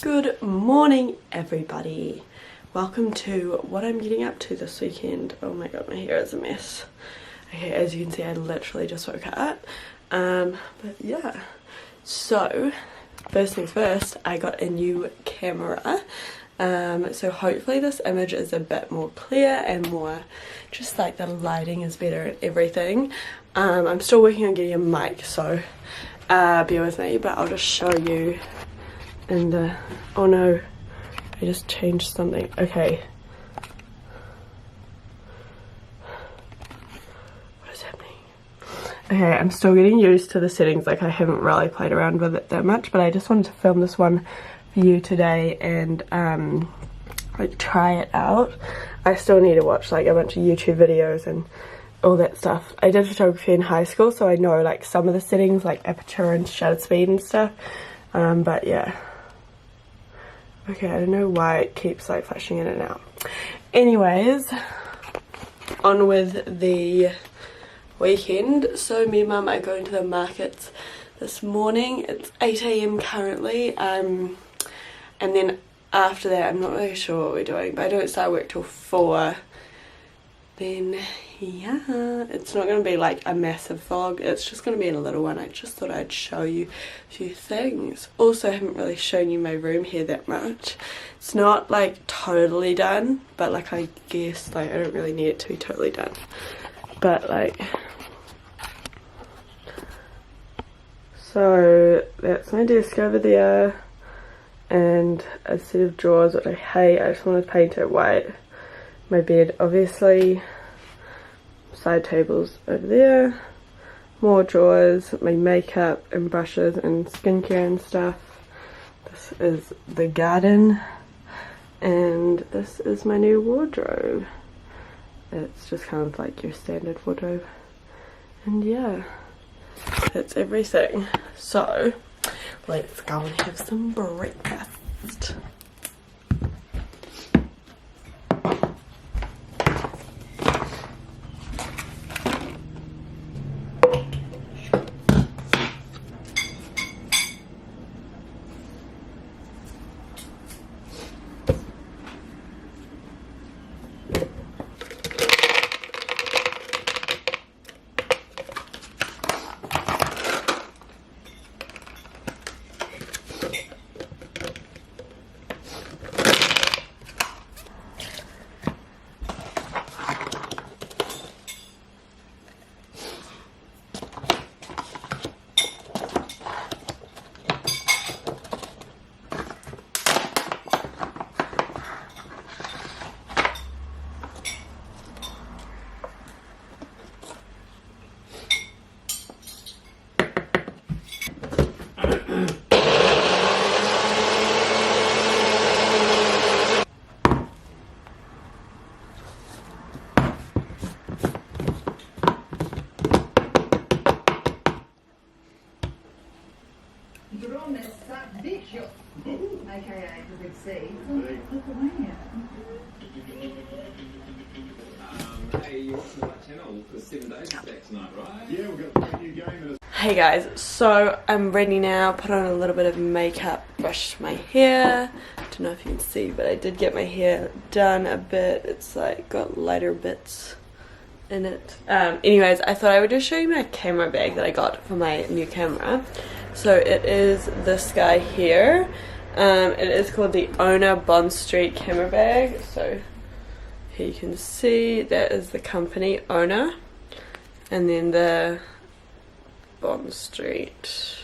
Good morning everybody. Welcome to what I'm getting up to this weekend. Oh my god, my hair is a mess. Okay, as you can see I literally just woke up. But yeah. So, first things first, I got a new camera. So hopefully this image is a bit more clear and more just like the lighting is better and everything. I'm still working on getting a mic, so bear with me, but I'll just show you in the, oh no, I just changed something. Okay. What is happening? Okay, I'm still getting used to the settings, like I haven't really played around with it that much, but I just wanted to film this one for you today and like try it out. I still need to watch like a bunch of YouTube videos and all that stuff. I did photography in high school, so I know like some of the settings like aperture and shutter speed and stuff, but yeah. Okay, I don't know why it keeps like flashing in and out. Anyways, on with the weekend. So me and mum are going to the markets this morning. It's 8 AM currently, and then after that I'm not really sure what we're doing, but I don't start work till 4. Then yeah, it's not going to be like a massive vlog, it's just going to be a little one. I just thought I'd show you a few things. Also, I haven't really shown you my room here that much. It's not like totally done, but like I guess like I don't really need it to be totally done, but like, so that's my desk over there and a set of drawers which I hate. I just want to paint it white. My bed obviously, side tables over there, more drawers, my makeup and brushes and skincare and stuff. This is the garden and this is my new wardrobe. It's just kind of like your standard wardrobe, and yeah, that's everything. So let's go and have some breakfast. AKA the Big C. Lithuania. Hey, you're watching the Black Channel for 7 days back tonight, right? Yeah, we've got a brand new game. Hey guys, so I'm ready now. Put on a little bit of makeup, brushed my hair. Don't know if you can see, but I did get my hair done a bit. It's like got lighter bits in it. Anyways, I thought I would just show you my camera bag that I got for my new camera. So it is this guy here. It is called the Ona Bond Street camera bag. So here you can see that is the company Ona, and then the Bond Street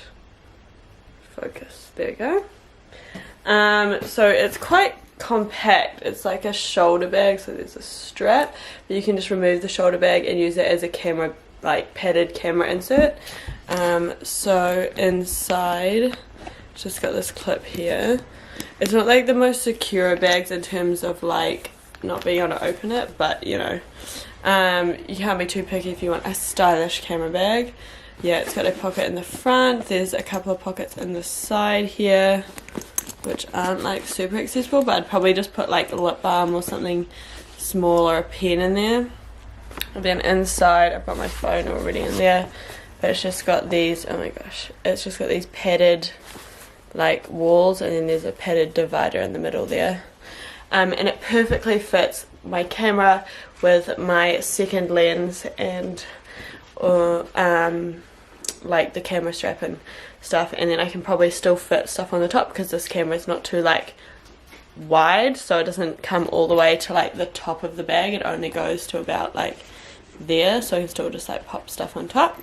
focus. There you go. So it's quite compact. It's like a shoulder bag, so there's a strap, but you can just remove the shoulder bag and use it as a camera, like padded camera insert. So inside, just got this clip here. It's not like the most secure bags in terms of like not being able to open it, but you know, you can't be too picky if you want a stylish camera bag. Yeah, it's got a pocket in the front. There's a couple of pockets in the side here, which aren't like super accessible, but I'd probably just put like a lip balm or something small or a pen in there. And then inside I've got my phone already in there, but it's just got these, oh my gosh, it's just got these padded like walls, and then there's a padded divider in the middle there. And it perfectly fits my camera with my second lens and like the camera strap and stuff, and then I can probably still fit stuff on the top because this camera is not too like wide, so it doesn't come all the way to like the top of the bag. It only goes to about like there, so I can still just like pop stuff on top.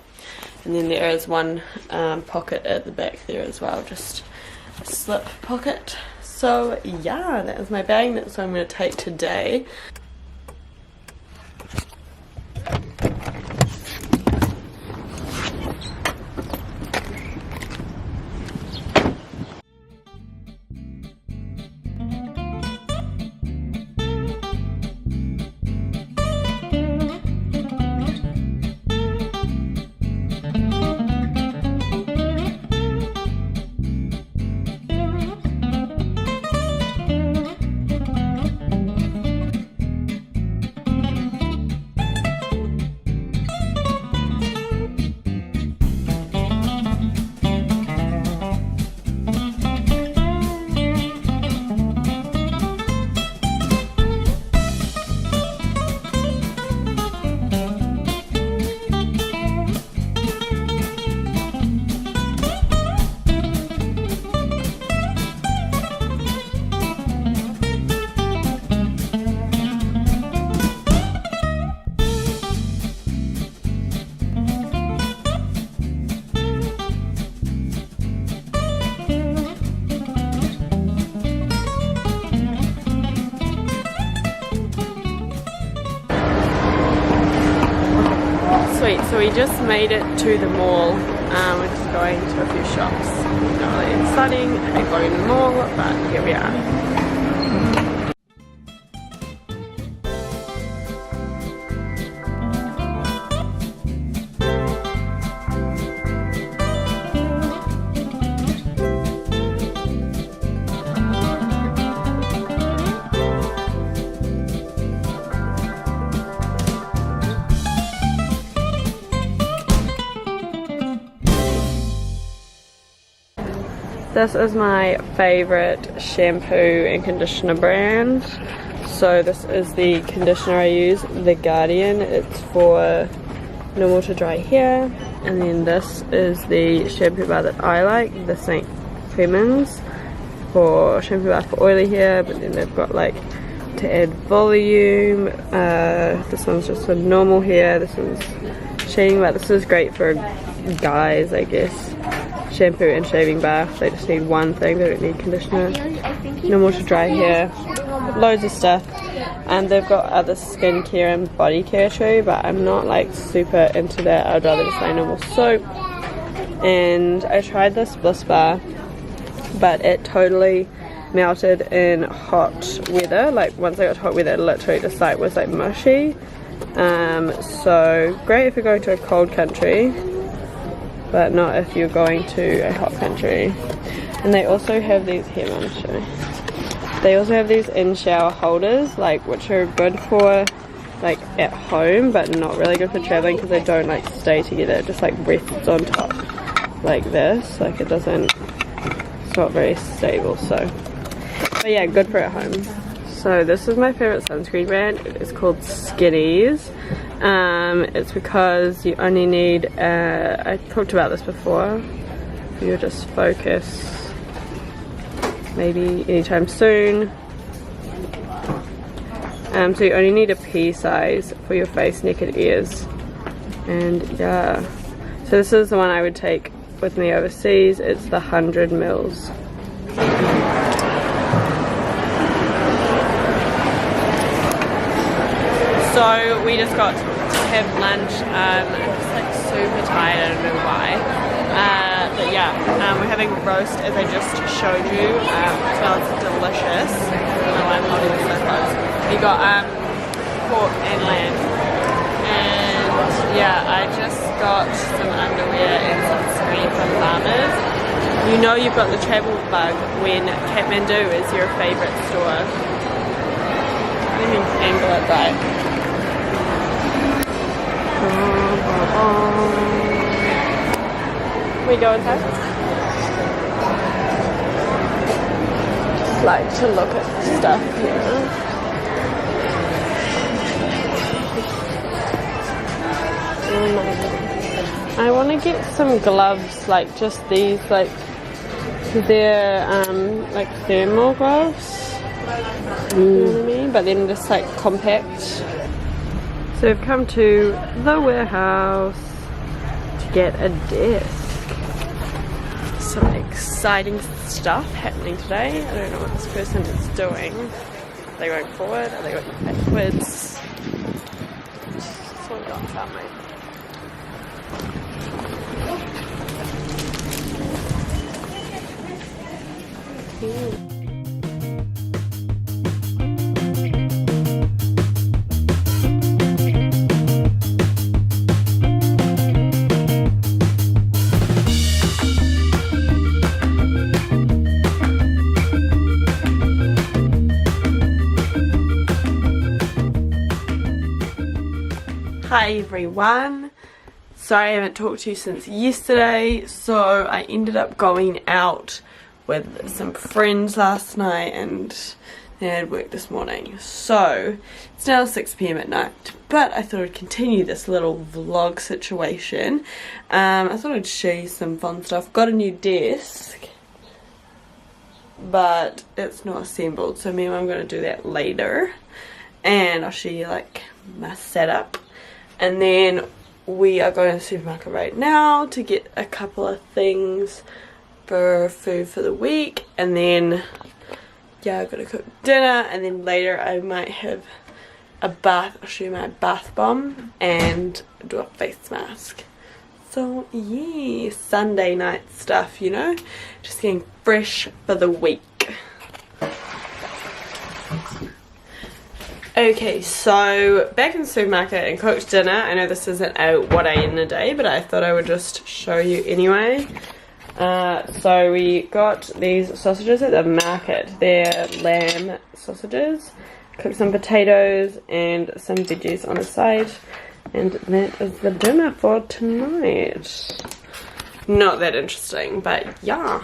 And then there is one pocket at the back there as well, just a slip pocket. So yeah, that is my bag. That's what I'm going to take today. Sweet, so we just made it to the mall. We're just going to a few shops. Not really exciting, I hate going to the mall, but here we are. This is my favorite shampoo and conditioner brand. So this is the conditioner I use, The Guardian. It's for normal to dry hair. And then this is the shampoo bar that I like, the St. Clemens for shampoo bar for oily hair. But then they've got like to add volume. This one's just for normal hair. This one's shaving bar. This is great for guys, I guess. Shampoo and shaving bar. They just need one thing, they don't need conditioner. Normal to dry hair. Loads of stuff. And they've got other skincare and body care too, but I'm not like super into that. I'd rather just buy normal soap. And I tried this Bliss bar, but it totally melted in hot weather. Like once I got to hot weather, it literally just like was like mushy. So great if you're going to a cold country, but not if you're going to a hot country. And they also have these here, I'm show you. They also have these in shower holders, like which are good for like at home, but not really good for traveling because they don't like stay together. It just like rests on top like this. Like it doesn't, it's not very stable. So, but yeah, good for at home. So this is my favorite sunscreen brand. It is called Skinnies. It's because you only need, I talked about this before, you just focus maybe anytime soon. So you only need a pea size for your face, neck and ears. And yeah, so this is the one I would take with me overseas. It's the 100 mils. So we just got to have lunch. I'm just like super tired, I don't know why. But yeah, we're having roast as I just showed you. It smells delicious. I don't know why I'm holding this so close. We got pork and lamb. And yeah, I just got some underwear and some screen from Farmers. You know you've got the travel bug when Kathmandu is your favourite store. Let me angle it right. We go inside? like to look at stuff here. I want to get some gloves, like just these, like they're like thermal gloves, you know what I mean, but then just like compact. So I've come to the warehouse to get a desk. Some exciting stuff happening today. I don't know what this person is doing. Are they going forward? Are they going backwards? That's what I'm about, mate. Hi everyone, sorry I haven't talked to you since yesterday. So I ended up going out with some friends last night and then I had work this morning. So it's now 6 PM at night, but I thought I'd continue this little vlog situation. I thought I'd show you some fun stuff. Got a new desk, but it's not assembled, so maybe I'm going to do that later and I'll show you like my setup. And then we are going to the supermarket right now to get a couple of things for food for the week, and then yeah, I've got to cook dinner, and then later I might have a bath. I'll show you my bath bomb and do a face mask. So yeah, Sunday night stuff, you know, just getting fresh for the week. Okay, so back in the supermarket and cooked dinner. I know this isn't a what I eat in a day, but I thought I would just show you anyway. So we got these sausages at the market. They're lamb sausages. Cooked some potatoes and some veggies on the side. And that is the dinner for tonight. Not that interesting, but yeah.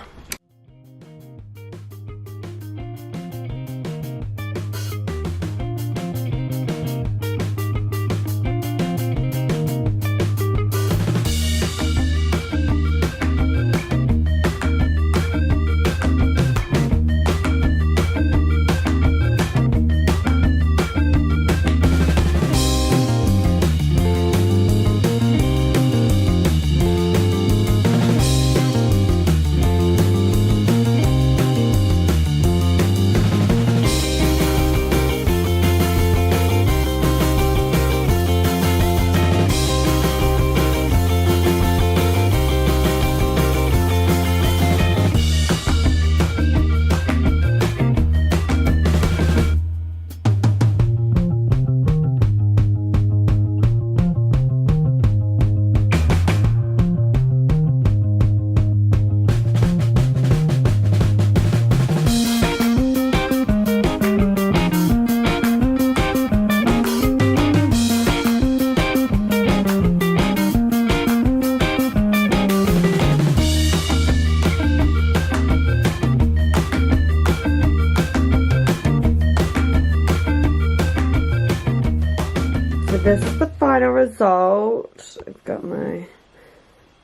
This is the final result. I've got my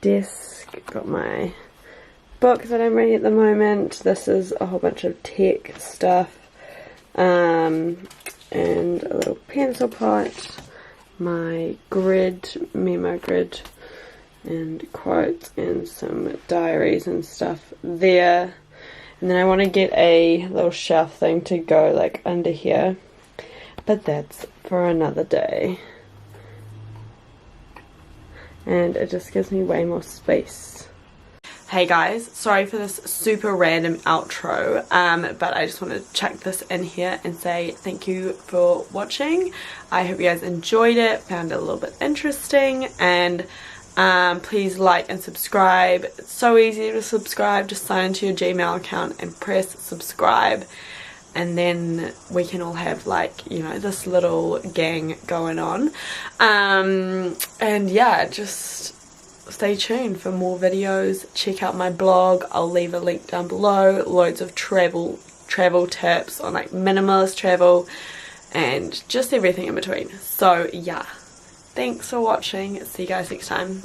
desk, got my book that I'm reading at the moment. This is a whole bunch of tech stuff, and a little pencil pot, my grid, memo grid, and quotes, and some diaries and stuff there. And then I want to get a little shelf thing to go like under here, but that's for another day. And it just gives me way more space. Hey guys, sorry for this super random outro, but I just wanted to chuck this in here and say thank you for watching. I hope you guys enjoyed it, found it a little bit interesting, and please like and subscribe. It's so easy to subscribe. Just sign into your Gmail account and press subscribe, and then we can all have like, you know, this little gang going on. And yeah, just stay tuned for more videos. Check out my blog. I'll leave a link down below. Loads of travel travel tips, on like minimalist travel, and just everything in between. So yeah, thanks for watching. See you guys next time.